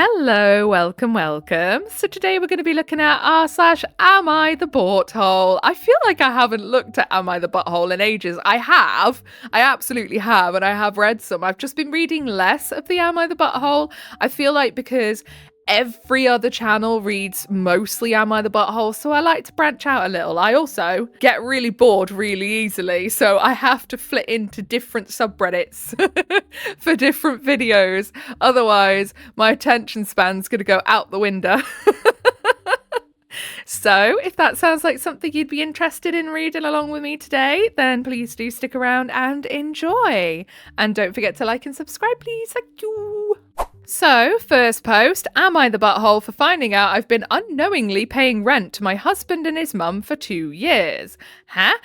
Hello, welcome. So today we're going to be looking at r/Am I the Butthole? I feel like I haven't looked at Am I the Butthole in ages. I have. I absolutely have, and I have read some. I've just been reading less of the Am I the Butthole. I feel like because every other channel reads mostly Am I the Butthole, so I like to branch out a little. I also get really bored really easily, so I have to flit into different subreddits for different videos. Otherwise, my attention span's gonna go out the window. So, if that sounds like something you'd be interested in reading along with me today, then please do stick around and enjoy. And don't forget to like and subscribe, please. Thank you. So, first post, am I the butthole for finding out I've been unknowingly paying rent to my husband and his mum for 2 years? Huh?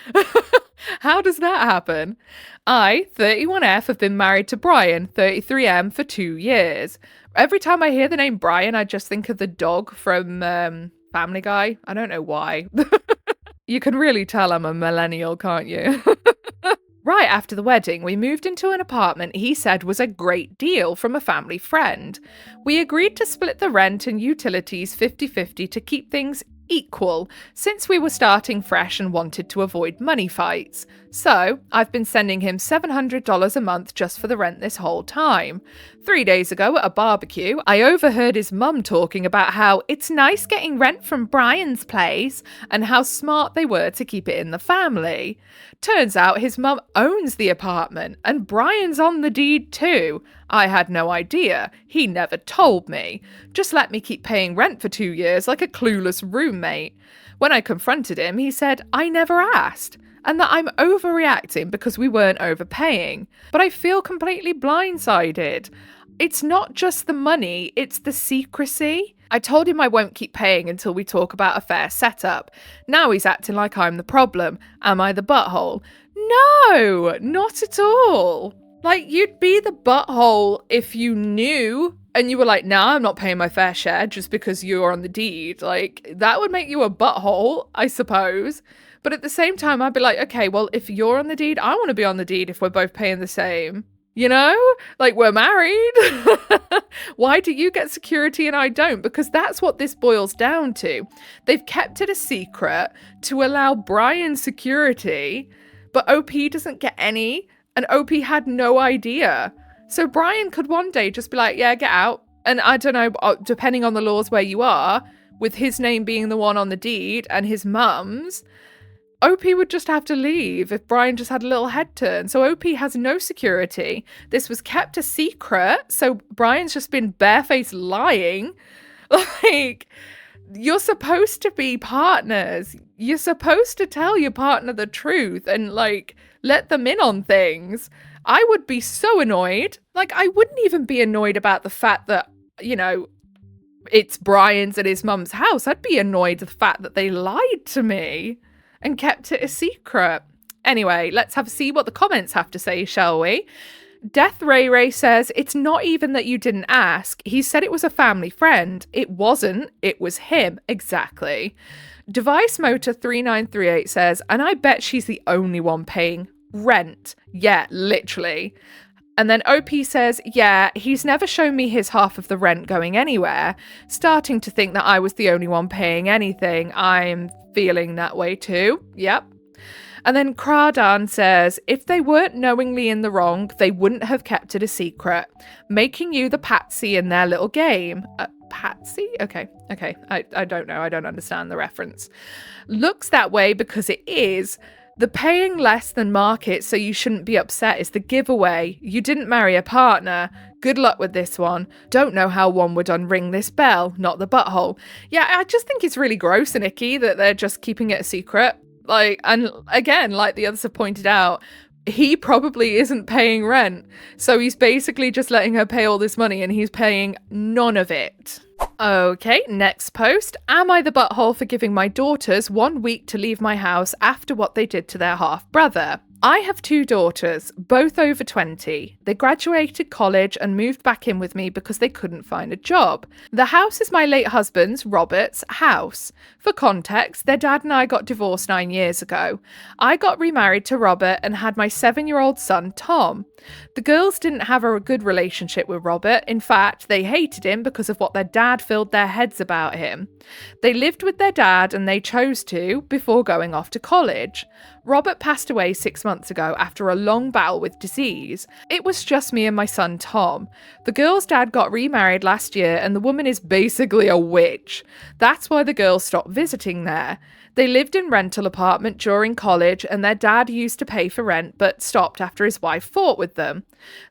How does that happen? I, 31F, have been married to Brian, 33M, for 2 years. Every time I hear the name Brian, I just think of the dog from Family Guy. I don't know why. You can really tell I'm a millennial, can't you? Right after the wedding, we moved into an apartment he said was a great deal from a family friend. We agreed to split the rent and utilities 50-50 to keep things equal, since we were starting fresh and wanted to avoid money fights. So, I've been sending him $700 a month just for the rent this whole time. 3 days ago at a barbecue, I overheard his mum talking about how it's nice getting rent from Brian's place and how smart they were to keep it in the family. Turns out his mum owns the apartment and Brian's on the deed too. I had no idea. He never told me. Just let me keep paying rent for 2 years like a clueless roommate. When I confronted him, he said I never asked, and that I'm overreacting because we weren't overpaying. But I feel completely blindsided. It's not just the money, it's the secrecy. I told him I won't keep paying until we talk about a fair setup. Now he's acting like I'm the problem. Am I the butthole? No, not at all. Like, you'd be the butthole if you knew and you were like, nah, I'm not paying my fair share just because you're on the deed. Like, that would make you a butthole, I suppose. But at the same time, I'd be like, okay, well, if you're on the deed, I want to be on the deed if we're both paying the same. You know? Like, we're married. Why do you get security and I don't? Because that's what this boils down to. They've kept it a secret to allow Brian security, but OP doesn't get any, and OP had no idea. So Brian could one day just be like, yeah, get out. And I don't know, depending on the laws where you are, with his name being the one on the deed and his mum's, OP would just have to leave if Brian just had a little head turn. So OP has no security. This was kept a secret. So Brian's just been barefaced lying. Like, you're supposed to be partners. You're supposed to tell your partner the truth and, like, let them in on things. I would be so annoyed. Like, I wouldn't even be annoyed about the fact that, you know, it's Brian's at his mum's house. I'd be annoyed at the fact that they lied to me and kept it a secret. Anyway, let's see what the comments have to say, shall we? Death Ray Ray says, it's not even that you didn't ask. He said it was a family friend. It wasn't. It was him. Exactly. Device Motor 3938 says, and I bet she's the only one paying rent. Yeah, literally. And then OP says, yeah, he's never shown me his half of the rent going anywhere. Starting to think that I was the only one paying anything. I'm feeling that way too. Yep. And then Kradan says, if they weren't knowingly in the wrong, they wouldn't have kept it a secret, making you the patsy in their little game. Patsy? Okay. I don't know. I don't understand the reference. Looks that way because it is. The paying less than market so you shouldn't be upset is the giveaway. You didn't marry a partner. Good luck with this one. Don't know how one would unring this bell, not the butthole. Yeah, I just think it's really gross and icky that they're just keeping it a secret. Like, and again, like the others have pointed out, he probably isn't paying rent. So he's basically just letting her pay all this money and he's paying none of it. Okay, next post. Am I the butthole for giving my daughters 1 week to leave my house after what they did to their half-brother? I have 2 daughters, both over 20. They graduated college and moved back in with me because they couldn't find a job. The house is my late husband's, Robert's, house. For context, their dad and I got divorced 9 years ago. I got remarried to Robert and had my 7-year-old son, Tom. The girls didn't have a good relationship with Robert. In fact, they hated him because of what their dad filled their heads about him. They lived with their dad and they chose to before going off to college. Robert passed away 6 months ago after a long battle with disease. It was just me and my son Tom. The girl's dad got remarried last year and the woman is basically a witch. That's why the girls stopped visiting there. They lived in rental apartment during college and their dad used to pay for rent but stopped after his wife fought with them.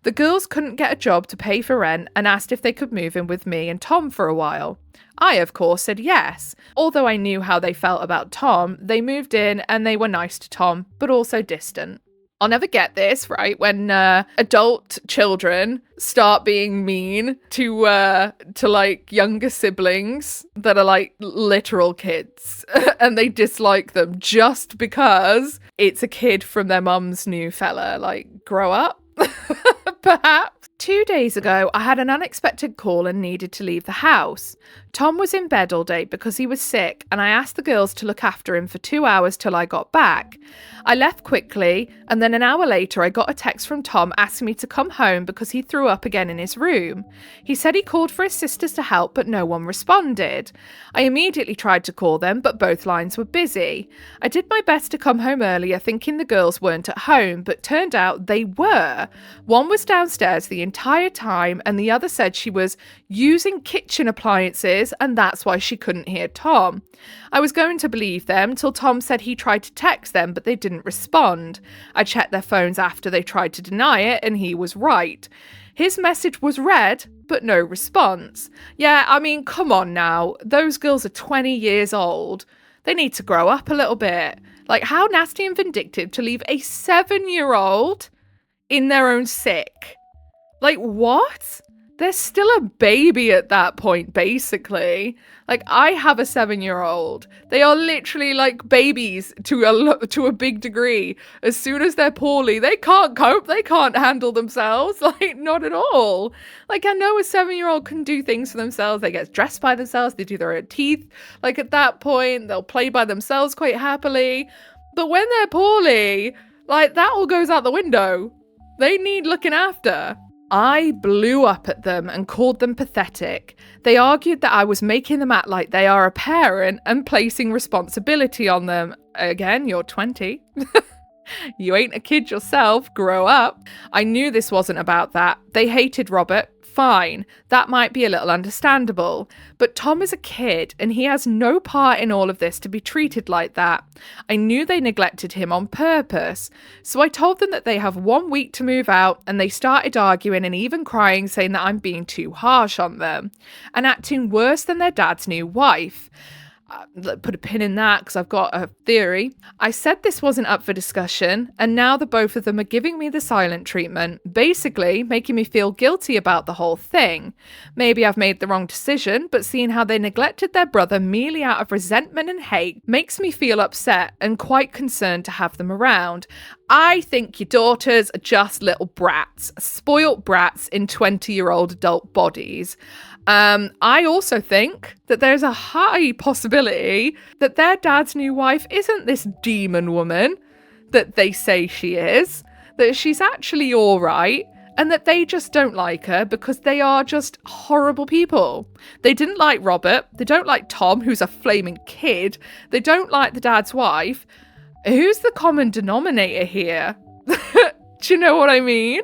The girls couldn't get a job to pay for rent and asked if they could move in with me and Tom for a while. I, of course, said yes. Although I knew how they felt about Tom, they moved in and they were nice to Tom, but also distant. I'll never get this, right? When adult children start being mean to like younger siblings that are like literal kids and they dislike them just because it's a kid from their mum's new fella. Like, grow up, perhaps. 2 days ago, I had an unexpected call and needed to leave the house. Tom was in bed all day because he was sick, and I asked the girls to look after him for 2 hours till I got back. I left quickly, and then an hour later I got a text from Tom asking me to come home because he threw up again in his room. He said he called for his sisters to help, but no one responded. I immediately tried to call them, but both lines were busy. I did my best to come home earlier thinking the girls weren't at home, but turned out they were. One was downstairs the entire time, and the other said she was using kitchen appliances and that's why she couldn't hear Tom. I was going to believe them till Tom said he tried to text them but they didn't respond. I checked their phones after they tried to deny it and he was right. His message was read but no response. Yeah, I mean, come on now. Those girls are 20 years old. They need to grow up a little bit. Like, how nasty and vindictive to leave a 7-year-old in their own sick. Like, what? They're still a baby at that point, basically. Like, I have a 7-year-old. They are literally like babies to a big degree. As soon as they're poorly, they can't cope. They can't handle themselves. Like, not at all. Like, I know a 7-year-old can do things for themselves. They get dressed by themselves. They do their own teeth. Like, at that point, they'll play by themselves quite happily. But when they're poorly, like, that all goes out the window. They need looking after. I blew up at them and called them pathetic. They argued that I was making them act like they are a parent and placing responsibility on them. Again, you're 20. You ain't a kid yourself, grow up. I knew this wasn't about that. They hated Robert. Fine, that might be a little understandable. But Tom is a kid and he has no part in all of this to be treated like that. I knew they neglected him on purpose. So I told them that they have 1 week to move out and they started arguing and even crying, saying that I'm being too harsh on them and acting worse than their dad's new wife. Put a pin in that because I've got a theory. I said this wasn't up for discussion, and now the both of them are giving me the silent treatment, basically making me feel guilty about the whole thing. Maybe I've made the wrong decision, but seeing how they neglected their brother merely out of resentment and hate makes me feel upset and quite concerned to have them around. I think your daughters are just little brats, spoilt brats in 20-year-old adult bodies. I also think that there's a high possibility that their dad's new wife isn't this demon woman that they say she is, that she's actually all right, and that they just don't like her because they are just horrible people. They didn't like Robert, they don't like Tom, who's a flaming kid, they don't like the dad's wife. Who's the common denominator here? Do you know what I mean?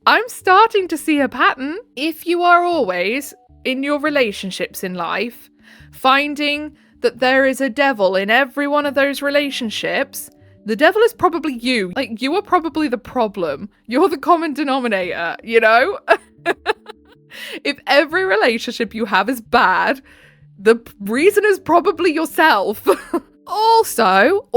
I'm starting to see a pattern. If you are always, in your relationships in life, finding that there is a devil in every one of those relationships, the devil is probably you. Like, you are probably the problem. You're the common denominator, you know? If every relationship you have is bad, the reason is probably yourself. Also,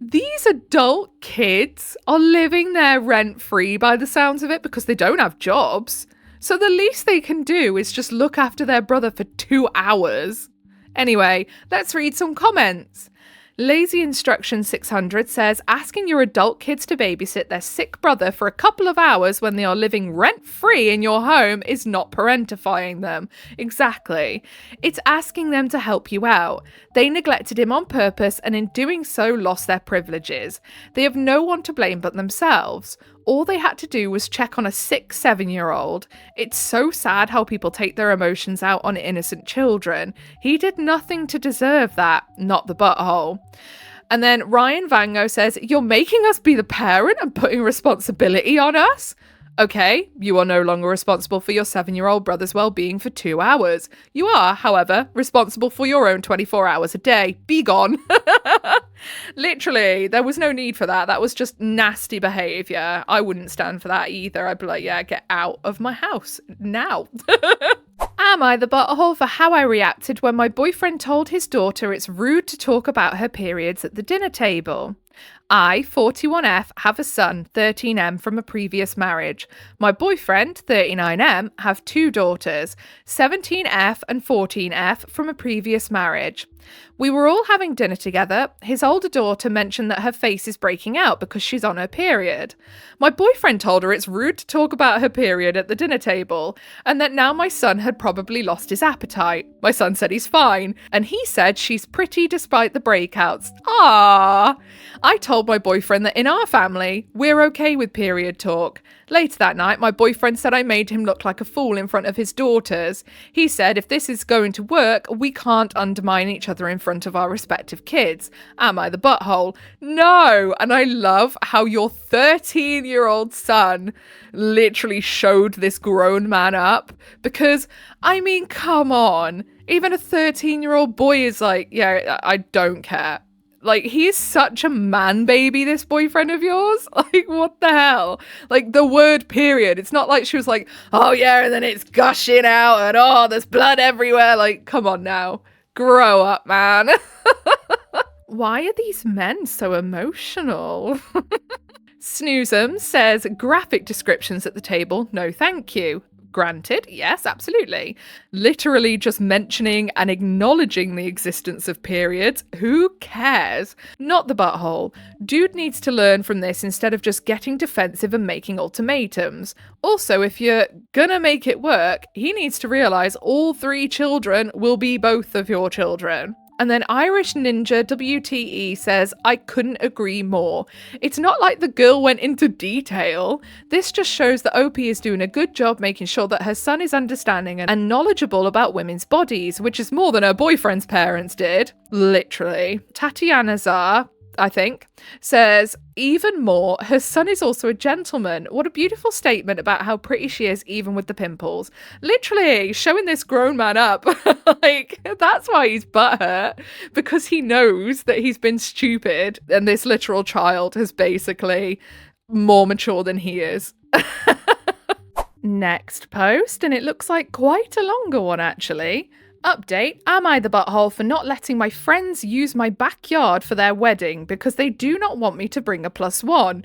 these adult kids are living there rent-free by the sounds of it because they don't have jobs. So the least they can do is just look after their brother for 2 hours. Anyway, let's read some comments. Lazy Instruction 600 says asking your adult kids to babysit their sick brother for a couple of hours when they are living rent-free in your home is not parentifying them. Exactly. It's asking them to help you out. They neglected him on purpose and in doing so lost their privileges. They have no one to blame but themselves. All they had to do was check on a sick 7-year-old. It's so sad how people take their emotions out on innocent children. He did nothing to deserve that, not the butthole. And then Ryan Vango says, you're making us be the parent and putting responsibility on us? Okay, you are no longer responsible for your 7-year-old brother's well-being for 2 hours. You are, however, responsible for your own 24 hours a day. Be gone. Literally, there was no need for that. That was just nasty behaviour. I wouldn't stand for that either. I'd be like, yeah, get out of my house now. Am I the butthole for how I reacted when my boyfriend told his daughter it's rude to talk about her periods at the dinner table? I, 41F, have a son, 13M, from a previous marriage. My boyfriend, 39M, have 2 daughters, 17F and 14F, from a previous marriage. We were all having dinner together. His older daughter mentioned that her face is breaking out because she's on her period. My boyfriend told her it's rude to talk about her period at the dinner table, and that now my son had probably lost his appetite. My son said he's fine, and he said she's pretty despite the breakouts. Ah! I told my boyfriend that in our family, we're okay with period talk. Later that night, my boyfriend said I made him look like a fool in front of his daughters. He said if this is going to work, we can't undermine each other in front of our respective kids. Am I the butthole? No! And I love how your 13-year-old son literally showed this grown man up. Because, I mean, come on. Even a 13-year-old boy is like, yeah, I don't care. Like, he is such a man baby, this boyfriend of yours. Like, what the hell? Like, the word period. It's not like she was like, oh yeah, and then it's gushing out and oh, there's blood everywhere. Like, come on now. Grow up, man. Why are these men so emotional? Snoozem says, graphic descriptions at the table, no thank you. Granted, yes, absolutely. Literally just mentioning and acknowledging the existence of periods. Who cares? Not the butthole. Dude needs to learn from this instead of just getting defensive and making ultimatums. Also, if you're gonna make it work, he needs to realise all 3 children will be both of your children. And then Irish Ninja WTE says, I couldn't agree more. It's not like the girl went into detail. This just shows that OP is doing a good job making sure that her son is understanding and knowledgeable about women's bodies, which is more than her boyfriend's parents did. Literally. Tatiana Zar, I think, says, even more, her son is also a gentleman. What a beautiful statement about how pretty she is, even with the pimples. Literally, showing this grown man up. Like, that's why he's butthurt, because he knows that he's been stupid, and this literal child is basically more mature than he is. Next post, and it looks like quite a longer one, actually. Update, am I the butthole for not letting my friends use my backyard for their wedding because they do not want me to bring a +1?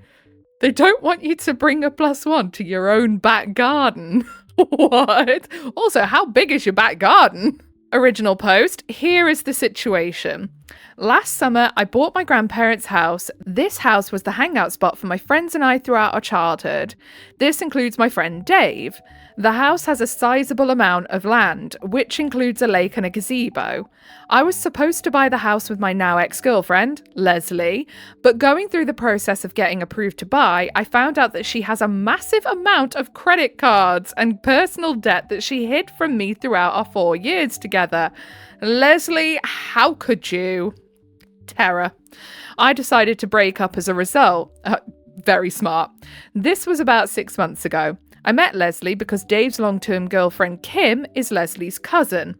They don't want you to bring a +1 to your own back garden. What? Also, how big is your back garden? Original post, here is the situation. Last summer, I bought my grandparents' house. This house was the hangout spot for my friends and I throughout our childhood. This includes my friend Dave. The house has a sizable amount of land, which includes a lake and a gazebo. I was supposed to buy the house with my now ex-girlfriend, Leslie, but going through the process of getting approved to buy, I found out that she has a massive amount of credit cards and personal debt that she hid from me throughout our 4 years together. Leslie, how could you? Terror. I decided to break up as a result. Very smart. This was about 6 months ago. I met Leslie because Dave's long-term girlfriend Kim is Leslie's cousin.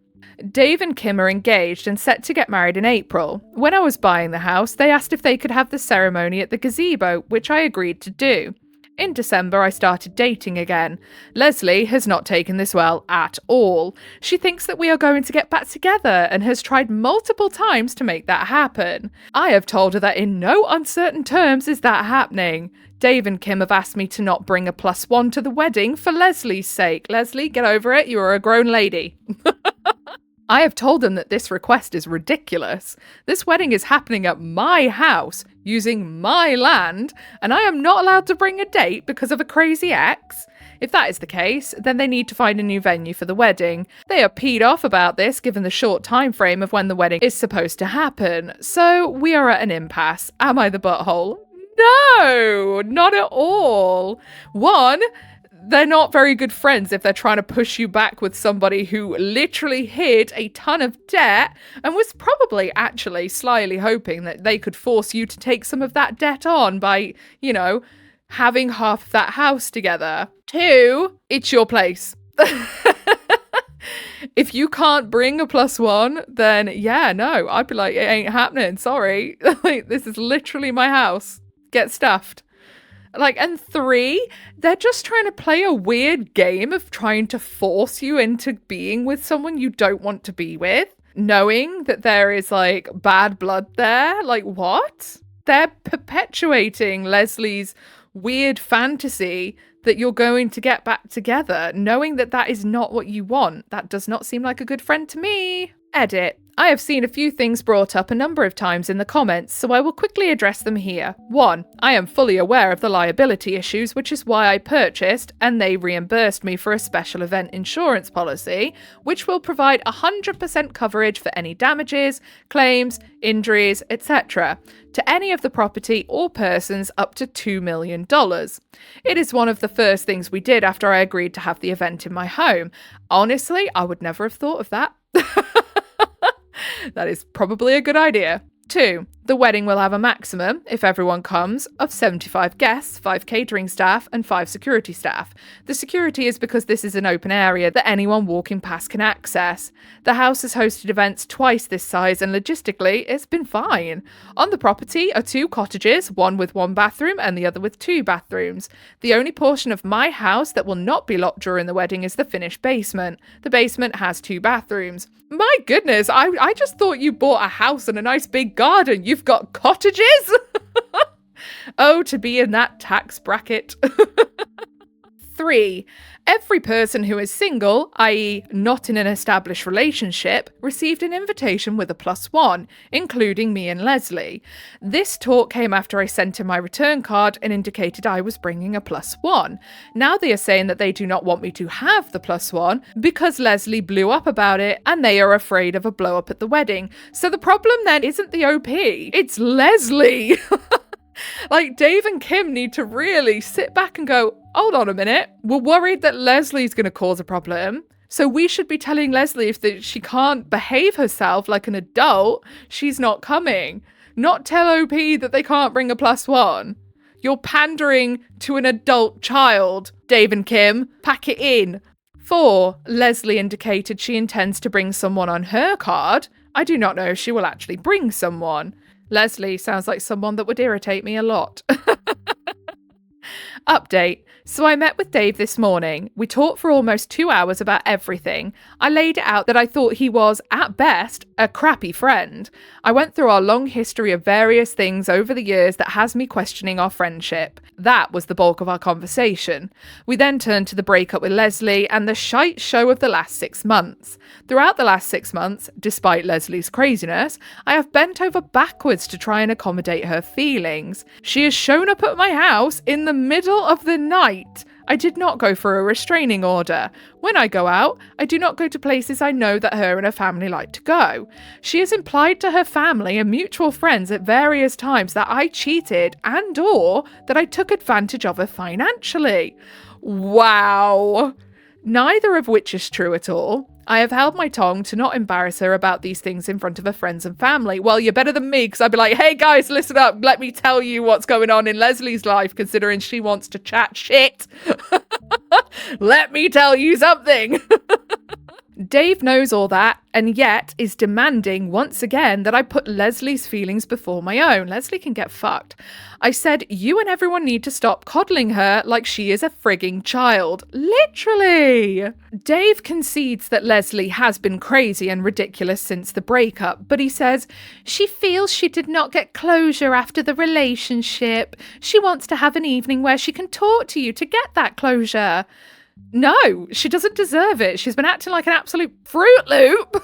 Dave and Kim are engaged and set to get married in April. When I was buying the house, they asked if they could have the ceremony at the gazebo, which I agreed to do. In December, I started dating again. Leslie has not taken this well at all. She thinks that we are going to get back together and has tried multiple times to make that happen. I have told her that in no uncertain terms is that happening. Dave and Kim have asked me to not bring a +1 to the wedding for Leslie's sake. Leslie, get over it. You are a grown lady. I have told them that this request is ridiculous. This wedding is happening at my house, using my land, and I am not allowed to bring a date because of a crazy ex. If that is the case, then they need to find a new venue for the wedding. They are peed off about this given the short time frame of when the wedding is supposed to happen. So we are at an impasse. Am I the butthole? No, not at all. One, they're not very good friends if they're trying to push you back with somebody who literally hid a ton of debt and was probably actually slyly hoping that they could force you to take some of that debt on by, having half of that house together. Two, it's your place. If you can't bring a +1, then yeah, no, I'd be like, it ain't happening. Sorry. This is literally my house. Get stuffed. And three, they're just trying to play a weird game of trying to force you into being with someone you don't want to be with, knowing that there is bad blood there. What? They're perpetuating Leslie's weird fantasy that you're going to get back together, knowing that that is not what you want. That does not seem like a good friend to me. Edit. I have seen a few things brought up a number of times in the comments, so I will quickly address them here. 1. I am fully aware of the liability issues, which is why I purchased, and they reimbursed me for a special event insurance policy, which will provide 100% coverage for any damages, claims, injuries, etc., to any of the property or persons up to $2 million. It is one of the first things we did after I agreed to have the event in my home. Honestly, I would never have thought of that. That is probably a good idea. 2. The wedding will have a maximum, if everyone comes, of 75 guests, 5 catering staff, and 5 security staff. The security is because this is an open area that anyone walking past can access. The house has hosted events twice this size, and logistically, it's been fine. On the property are 2 cottages, one with 1 bathroom and the other with 2 bathrooms. The only portion of my house that will not be locked during the wedding is the finished basement. The basement has 2 bathrooms. My goodness, I just thought you bought a house and a nice big garden. You've got cottages? Oh, to be in that tax bracket. 3. Every person who is single, i.e. not in an established relationship, received an invitation with a +1, including me and Leslie. This talk came after I sent in my return card and indicated I was bringing a +1. Now they are saying that they do not want me to have the +1 because Leslie blew up about it and they are afraid of a blow up at the wedding. So the problem then isn't the OP, it's Leslie. Dave and Kim need to really sit back and go, hold on a minute. We're worried that Leslie's going to cause a problem. So we should be telling Leslie if she can't behave herself like an adult, she's not coming. Not tell OP that they can't bring a +1. You're pandering to an adult child. Dave and Kim, pack it in. 4. Leslie indicated she intends to bring someone on her card. I do not know if she will actually bring someone. Leslie sounds like someone that would irritate me a lot. Update. So I met with Dave this morning. We talked for almost 2 hours about everything. I laid it out that I thought he was, at best, a crappy friend. I went through our long history of various things over the years that has me questioning our friendship. That was the bulk of our conversation. We then turned to the breakup with Leslie and the shite show of the last 6 months. Throughout the last 6 months, despite Leslie's craziness, I have bent over backwards to try and accommodate her feelings. She has shown up at my house in the middle of the night. I did not go for a restraining order. When I go out, I do not go to places I know that her and her family like to go. She has implied to her family and mutual friends at various times that I cheated and/or that I took advantage of her financially. Wow. Neither of which is true at all. I have held my tongue to not embarrass her about these things in front of her friends and family. Well, you're better than me, because I'd be like, hey guys, listen up. Let me tell you what's going on in Leslie's life, considering she wants to chat shit. Let me tell you something. Dave knows all that, and yet is demanding once again that I put Leslie's feelings before my own. Leslie can get fucked. I said, you and everyone need to stop coddling her like she is a frigging child. Literally. Dave concedes that Leslie has been crazy and ridiculous since the breakup, but he says, she feels she did not get closure after the relationship. She wants to have an evening where she can talk to you to get that closure. No, she doesn't deserve it. She's been acting like an absolute Fruit Loop.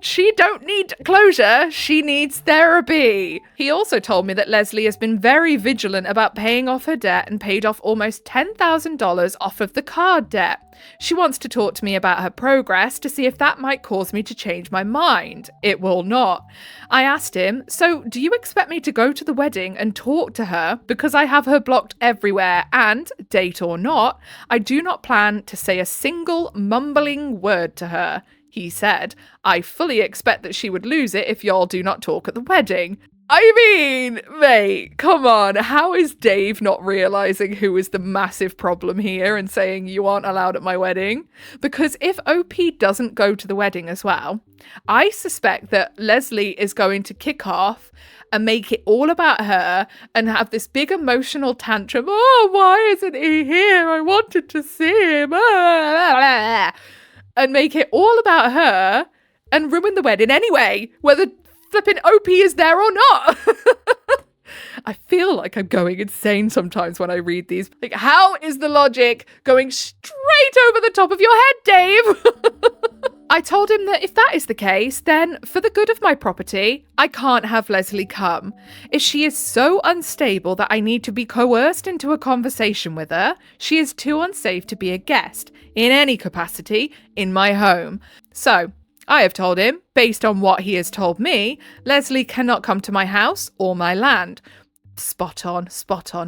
She don't need closure. She needs therapy. He also told me that Leslie has been very vigilant about paying off her debt and paid off almost $10,000 off of the card debt. She wants to talk to me about her progress to see if that might cause me to change my mind. It will not. I asked him, so do you expect me to go to the wedding and talk to her? Because I have her blocked everywhere and, date or not, I do not plan to say a single mumbling word to her. He said, I fully expect that she would lose it if y'all do not talk at the wedding. I mean, mate, come on. How is Dave not realizing who is the massive problem here and saying you aren't allowed at my wedding? Because if OP doesn't go to the wedding as well, I suspect that Leslie is going to kick off and make it all about her and have this big emotional tantrum. Oh, why isn't he here? I wanted to see him. And make it all about her and ruin the wedding anyway, whether flipping OP is there or not. I feel like I'm going insane sometimes when I read these. Like, how is the logic going straight over the top of your head, Dave? I told him that if that is the case, then for the good of my property, I can't have Leslie come. If she is so unstable that I need to be coerced into a conversation with her, she is too unsafe to be a guest, in any capacity, in my home. So, I have told him, based on what he has told me, Leslie cannot come to my house or my land. Spot on,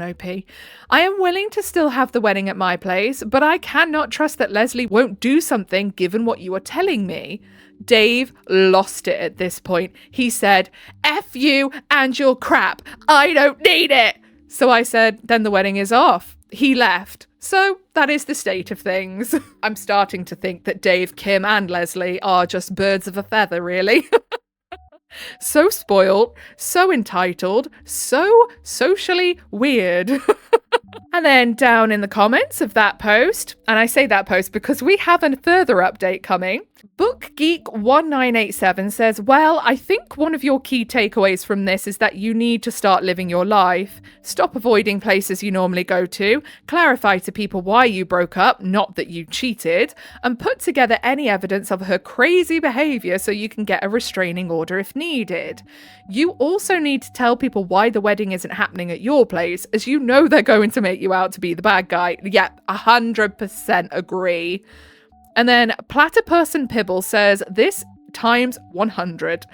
OP. I am willing to still have the wedding at my place, but I cannot trust that Leslie won't do something given what you are telling me. Dave lost it at this point. He said, F you and your crap. I don't need it. So I said, then the wedding is off. He left. So that is the state of things. I'm starting to think that Dave, Kim and Leslie are just birds of a feather, really. So spoiled, so entitled, so socially weird. And then down in the comments of that post, and I say that post because we have a further update coming, BookGeek1987 says, well, I think one of your key takeaways from this is that you need to start living your life. Stop avoiding places you normally go to, clarify to people why you broke up, not that you cheated, and put together any evidence of her crazy behaviour so you can get a restraining order if needed. You also need to tell people why the wedding isn't happening at your place, as you know they're going to make you out to be the bad guy. Yeah, 100% agree. And then Platypus Pibble says, this times 100.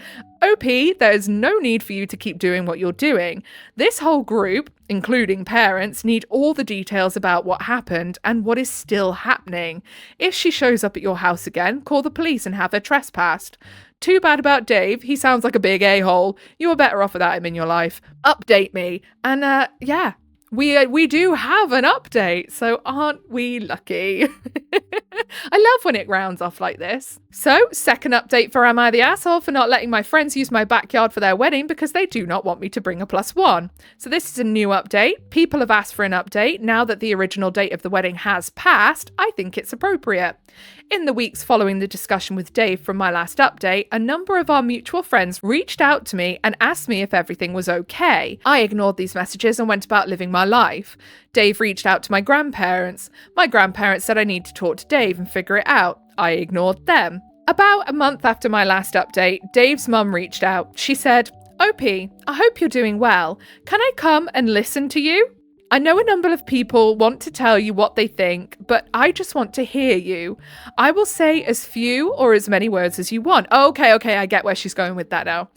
OP, there is no need for you to keep doing what you're doing. This whole group, including parents, need all the details about what happened and what is still happening. If she shows up at your house again, call the police and have her trespassed. Too bad about Dave. He sounds like a big a-hole. You are better off without him in your life. Update me. And yeah. We do have an update, so aren't we lucky? I love when it rounds off like this. So, second update for Am I the Asshole for not letting my friends use my backyard for their wedding because they do not want me to bring a +1. So this is a new update. People have asked for an update. Now that the original date of the wedding has passed, I think it's appropriate. In the weeks following the discussion with Dave from my last update, a number of our mutual friends reached out to me and asked me if everything was okay. I ignored these messages and went about living my life. Dave reached out to my grandparents. My grandparents said I need to talk to Dave and figure it out. I ignored them. About a month after my last update, Dave's mum reached out. She said, OP, I hope you're doing well. Can I come and listen to you? I know a number of people want to tell you what they think, but I just want to hear you. I will say as few or as many words as you want. Okay, I get where she's going with that now.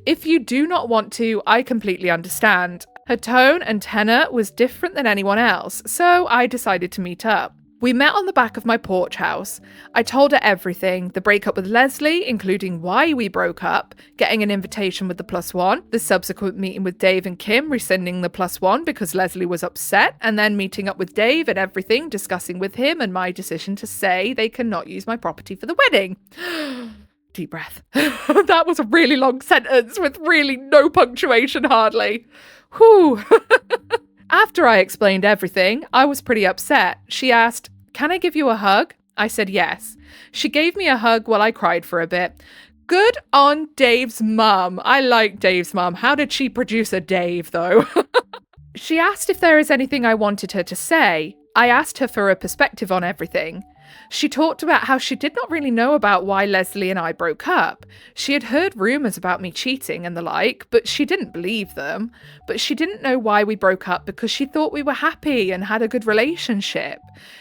If you do not want to, I completely understand. Her tone and tenor was different than anyone else, so I decided to meet up. We met on the back of my porch house. I told her everything, the breakup with Leslie, including why we broke up, getting an invitation with the +1, the subsequent meeting with Dave and Kim, rescinding the +1 because Leslie was upset, and then meeting up with Dave and everything, discussing with him and my decision to say they cannot use my property for the wedding. Deep breath. That was a really long sentence with really no punctuation hardly. Whew. After I explained everything, I was pretty upset. She asked, can I give you a hug? I said yes. She gave me a hug while I cried for a bit. Good on Dave's mum. I like Dave's mum. How did she produce a Dave, though? She asked if there is anything I wanted her to say. I asked her for a perspective on everything. She talked about how she did not really know about why Leslie and I broke up. She had heard rumours about me cheating and the like, but she didn't believe them. But she didn't know why we broke up because she thought we were happy and had a good relationship.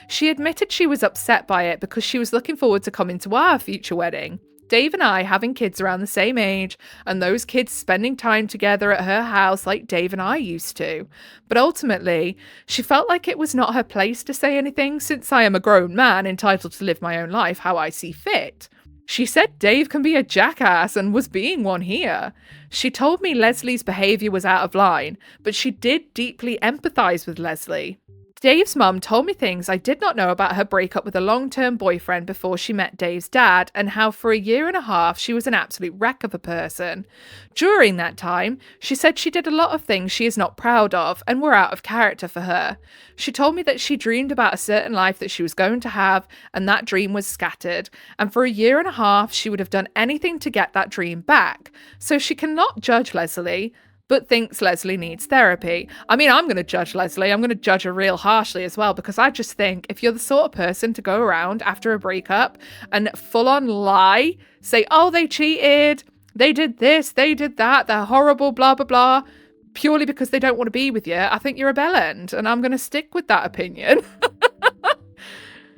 She admitted she was upset by it because she was looking forward to coming to our future wedding. Dave and I having kids around the same age, and those kids spending time together at her house like Dave and I used to. But ultimately, she felt like it was not her place to say anything since I am a grown man entitled to live my own life how I see fit. She said Dave can be a jackass and was being one here. She told me Leslie's behaviour was out of line, but she did deeply empathise with Leslie. Dave's mum told me things I did not know about her breakup with a long-term boyfriend before she met Dave's dad, and how for a year and a half she was an absolute wreck of a person. During that time, she said she did a lot of things she is not proud of and were out of character for her. She told me that she dreamed about a certain life that she was going to have, and that dream was scattered, and for a year and a half she would have done anything to get that dream back. So she cannot judge Leslie, but thinks Leslie needs therapy. I mean, I'm going to judge Leslie. I'm going to judge her real harshly as well, because I just think if you're the sort of person to go around after a breakup and full on lie, say, oh, they cheated, they did this, they did that, they're horrible, blah, blah, blah, purely because they don't want to be with you, I think you're a bellend, and I'm going to stick with that opinion.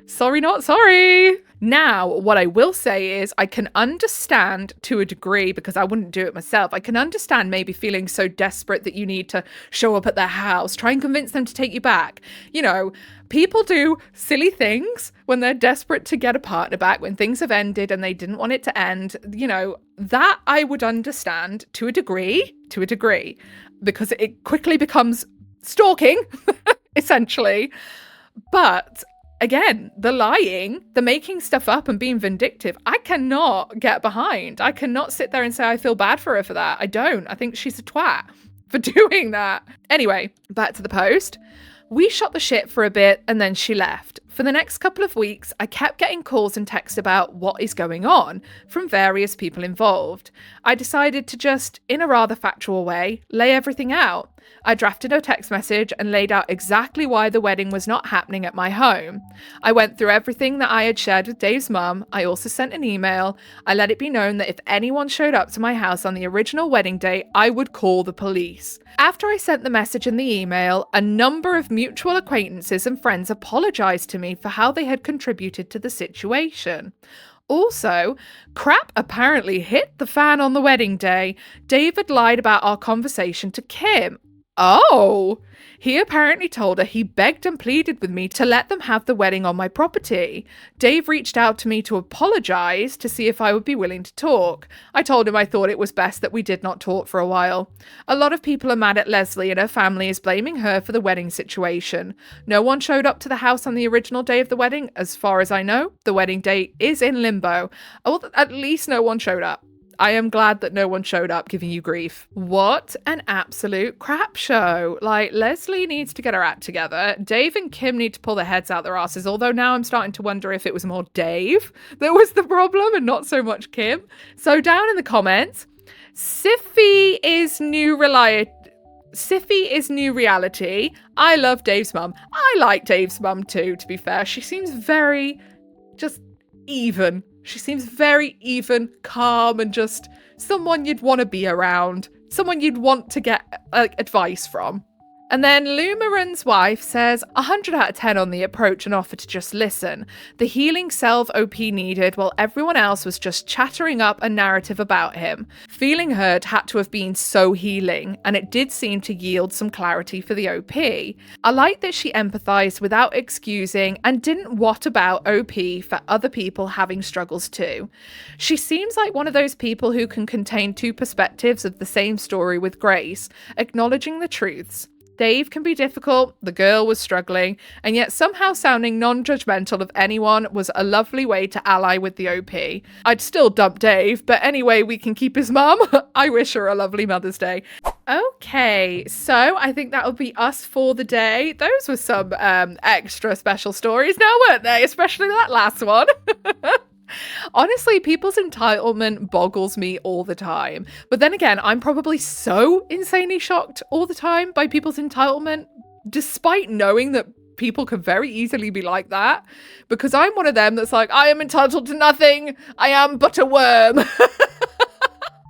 Sorry, not sorry. Now, what I will say is I can understand to a degree, because I wouldn't do it myself. I can understand maybe feeling so desperate that you need to show up at their house, try and convince them to take you back. You know, people do silly things when they're desperate to get a partner back, when things have ended and they didn't want it to end. You know, that I would understand to a degree, because it quickly becomes stalking, essentially. But again, the lying, the making stuff up and being vindictive, I cannot get behind. I cannot sit there and say I feel bad for her for that. I don't. I think she's a twat for doing that. Anyway, back to the post. We shot the shit for a bit and then she left. For the next couple of weeks, I kept getting calls and texts about what is going on from various people involved. I decided to just, in a rather factual way, lay everything out. I drafted a text message and laid out exactly why the wedding was not happening at my home. I went through everything that I had shared with Dave's mum. I also sent an email. I let it be known that if anyone showed up to my house on the original wedding day, I would call the police. After I sent the message and the email, a number of mutual acquaintances and friends apologised to me for how they had contributed to the situation. Also, crap apparently hit the fan on the wedding day. David lied about our conversation to Kim. Oh! He apparently told her he begged and pleaded with me to let them have the wedding on my property. Dave reached out to me to apologise to see if I would be willing to talk. I told him I thought it was best that we did not talk for a while. A lot of people are mad at Leslie and her family is blaming her for the wedding situation. No one showed up to the house on the original day of the wedding. As far as I know, the wedding date is in limbo. Well, at least no one showed up. I am glad that no one showed up giving you grief. What an absolute crap show. Like, Leslie needs to get her act together. Dave and Kim need to pull their heads out their asses, although now I'm starting to wonder if it was more Dave that was the problem and not so much Kim. So down in the comments, Siffy is new reality. I love Dave's mum. I like Dave's mum too, to be fair. She seems very just even. She seems very even, calm, and just someone you'd want to be around. Someone you'd want to get advice from. And then Lumaran's wife says 100 out of 10 on the approach and offer to just listen. The healing self OP needed while everyone else was just chattering up a narrative about him. Feeling heard had to have been so healing, and it did seem to yield some clarity for the OP. I like that she empathised without excusing and didn't what about OP for other people having struggles too. She seems like one of those people who can contain two perspectives of the same story with grace, acknowledging the truths. Dave can be difficult, the girl was struggling, and yet somehow sounding non-judgmental of anyone was a lovely way to ally with the OP. I'd still dump Dave, but anyway, we can keep his mum. I wish her a lovely Mother's Day. Okay, so I think that'll be us for the day. Those were some extra special stories now, weren't they? Especially that last one. Honestly, people's entitlement boggles me all the time. But then again, I'm probably so insanely shocked all the time by people's entitlement, despite knowing that people can very easily be like that, because I'm one of them that's like, I am entitled to nothing. I am but a worm.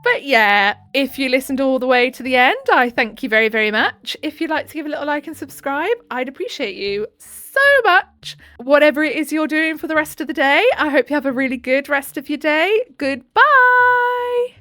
But yeah, if you listened all the way to the end, I thank you very, very much. If you'd like to give a little like and subscribe, I'd appreciate you so much. Whatever it is you're doing for the rest of the day, I hope you have a really good rest of your day. Goodbye.